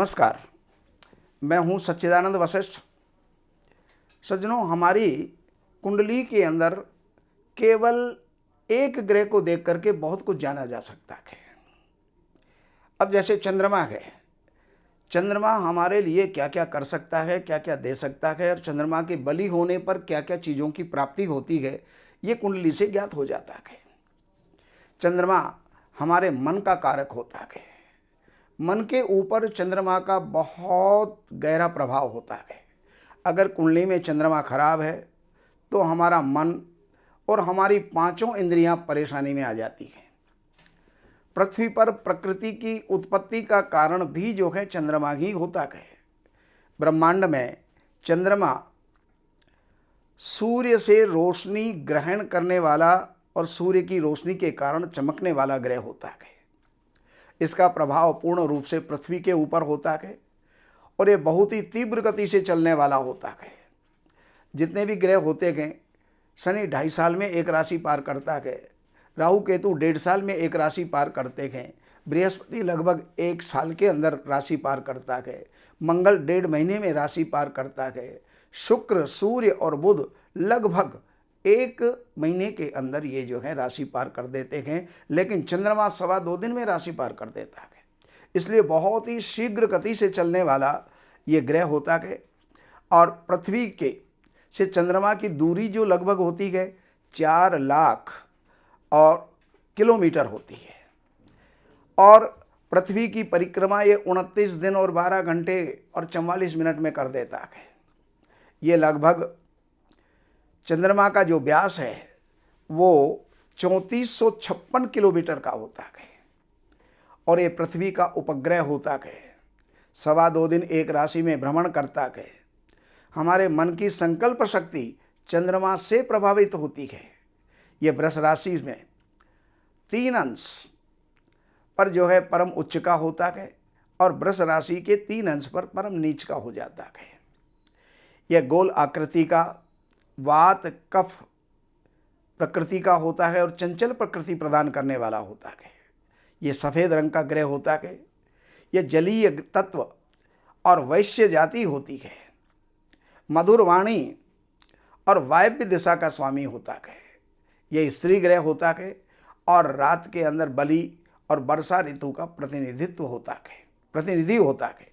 नमस्कार। मैं हूं सच्चिदानंद वशिष्ठ। सज्जनों, हमारी कुंडली के अंदर केवल एक ग्रह को देख करके बहुत कुछ जाना जा सकता है। अब जैसे चंद्रमा है, चंद्रमा हमारे लिए क्या क्या कर सकता है, क्या क्या दे सकता है, और चंद्रमा के बलि होने पर क्या क्या चीज़ों की प्राप्ति होती है, ये कुंडली से ज्ञात हो जाता है। चंद्रमा हमारे मन का कारक होता है। मन के ऊपर चंद्रमा का बहुत गहरा प्रभाव होता है। अगर कुंडली में चंद्रमा खराब है तो हमारा मन और हमारी पांचों इंद्रियां परेशानी में आ जाती हैं। पृथ्वी पर प्रकृति की उत्पत्ति का कारण भी जो है चंद्रमा ही होता है। ब्रह्मांड में चंद्रमा सूर्य से रोशनी ग्रहण करने वाला और सूर्य की रोशनी के कारण चमकने वाला ग्रह होता है। इसका प्रभाव पूर्ण रूप से पृथ्वी के ऊपर होता है और ये बहुत ही तीव्र गति से चलने वाला होता है। जितने भी ग्रह होते हैं, शनि 2.5 साल में एक राशि पार करता है, राहु केतु 1.5 साल में एक राशि पार करते हैं, बृहस्पति लगभग 1 साल के अंदर राशि पार करता है, मंगल 1.5 महीने में राशि पार करता है, शुक्र, सूर्य और बुध लगभग 1 महीने के अंदर ये जो है राशि पार कर देते हैं। लेकिन चंद्रमा 2.25 दिन में राशि पार कर देता है। इसलिए बहुत ही शीघ्र गति से चलने वाला ये ग्रह होता है। और पृथ्वी के से चंद्रमा की दूरी जो लगभग होती है 4 लाख और किलोमीटर होती है। और पृथ्वी की परिक्रमा ये 29 दिन और 12 घंटे और 44 मिनट में कर देता है। ये लगभग चंद्रमा का जो व्यास है वो 3456 किलोमीटर का होता है और ये पृथ्वी का उपग्रह होता है। 2.25 दिन एक राशि में भ्रमण करता है। हमारे मन की संकल्प शक्ति चंद्रमा से प्रभावित होती है। ये वृष राशि में 3 अंश पर जो है परम उच्च का होता है और वृष राशि के 3 अंश पर परम नीच का हो जाता है। यह गोल आकृति का वात कफ प्रकृति का होता है और चंचल प्रकृति प्रदान करने वाला होता है। ये सफ़ेद रंग का ग्रह होता है। यह जलीय तत्व और वैश्य जाति होती है। मधुर वाणी और वायव्य दिशा का स्वामी होता है। यह स्त्री ग्रह होता है और रात के अंदर बलि और वर्षा ऋतु का प्रतिनिधित्व होता है, प्रतिनिधि होता है।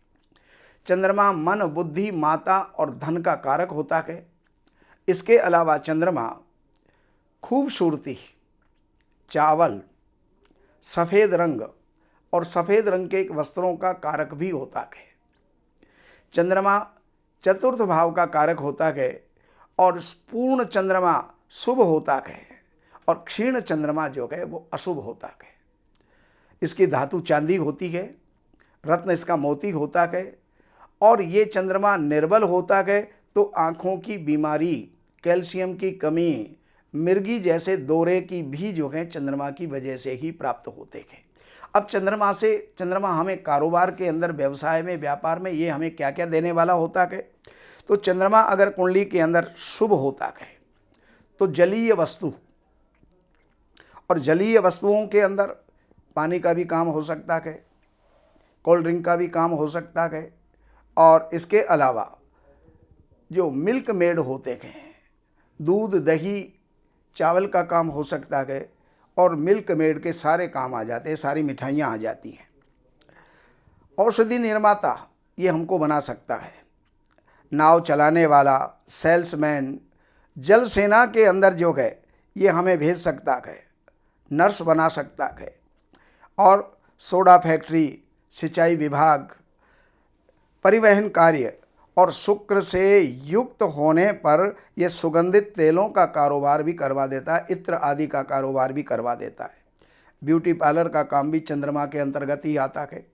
चंद्रमा मन, बुद्धि, माता और धन का कारक होता है। इसके अलावा चंद्रमा खूबसूरती, चावल, सफ़ेद रंग और सफ़ेद रंग के वस्त्रों का कारक भी होता है। चंद्रमा चतुर्थ भाव का कारक होता है और पूर्ण चंद्रमा शुभ होता है और क्षीण चंद्रमा जो है वो अशुभ होता है। इसकी धातु चांदी होती है, रत्न इसका मोती होता है। और ये चंद्रमा निर्बल होता है तो आँखों की बीमारी, कैल्शियम की कमी, मिर्गी जैसे दौरे की भी जो है चंद्रमा की वजह से ही प्राप्त होते हैं। अब चंद्रमा हमें कारोबार के अंदर, व्यवसाय में, व्यापार में ये हमें क्या क्या देने वाला होता है। तो चंद्रमा अगर कुंडली के अंदर शुभ होता है तो जलीय वस्तु, और जलीय वस्तुओं के अंदर पानी का भी काम हो सकता है, कोल्ड ड्रिंक का भी काम हो सकता है, और इसके अलावा जो मिल्क मेड होते हैं, दूध, दही, चावल का काम हो सकता है और मिल्क मेड के सारे काम आ जाते हैं, सारी मिठाइयाँ आ जाती हैं। औषधि निर्माता ये हमको बना सकता है। नाव चलाने वाला, सेल्समैन, जल सेना के अंदर जो है ये हमें भेज सकता है, नर्स बना सकता है। और सोडा फैक्ट्री, सिंचाई विभाग, परिवहन कार्य और शुक्र से युक्त होने पर यह सुगंधित तेलों का कारोबार भी करवा देता है, इत्र आदि का कारोबार भी करवा देता है। ब्यूटी पार्लर का काम भी चंद्रमा के अंतर्गत ही आता है।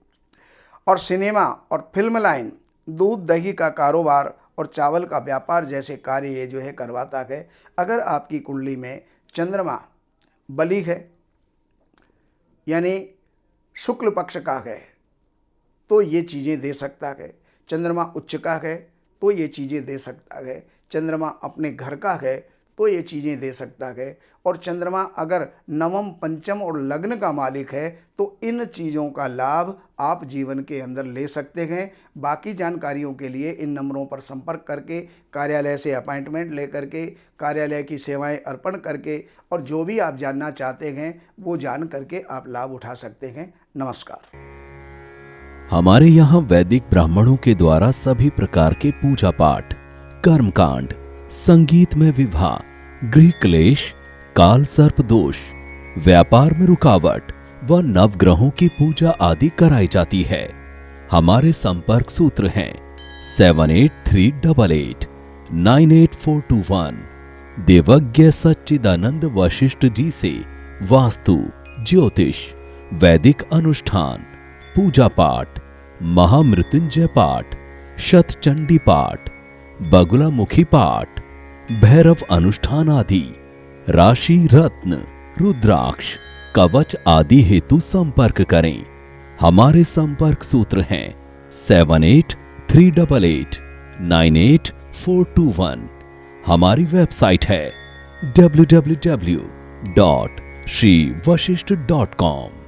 और सिनेमा और फिल्म लाइन, दूध दही का कारोबार और चावल का व्यापार जैसे कार्य ये जो है करवाता है। अगर आपकी कुंडली में चंद्रमा बलि है यानी शुक्ल पक्ष का है तो ये चीज़ें दे सकता है। चंद्रमा उच्च का है तो ये चीज़ें दे सकता है। चंद्रमा अपने घर का है तो ये चीज़ें दे सकता है। और चंद्रमा अगर नवम, पंचम और लग्न का मालिक है तो इन चीज़ों का लाभ आप जीवन के अंदर ले सकते हैं। बाकी जानकारियों के लिए इन नंबरों पर संपर्क करके, कार्यालय से अपॉइंटमेंट लेकर के, कार्यालय की सेवाएं अर्पण करके और जो भी आप जानना चाहते हैं वो जान करके आप लाभ उठा सकते हैं। नमस्कार। हमारे यहाँ वैदिक ब्राह्मणों के द्वारा सभी प्रकार के पूजा पाठ, कर्मकांड, संगीत में विवाह, गृह क्लेश, काल सर्प दोष, व्यापार में रुकावट व नवग्रहों की पूजा आदि कराई जाती है। हमारे संपर्क सूत्र हैं 7838898421। देवज्ञ सच्चिदानंद वशिष्ठ जी से वास्तु, ज्योतिष, वैदिक अनुष्ठान, पूजा पाठ, महामृत्युंजय पाठ, शतचंडी पाठ, बगुलामुखी पाठ, भैरव अनुष्ठान आदि, राशि रत्न, रुद्राक्ष, कवच आदि हेतु संपर्क करें। हमारे संपर्क सूत्र हैं 7838898421। हमारी वेबसाइट है www.shrivashishth.com।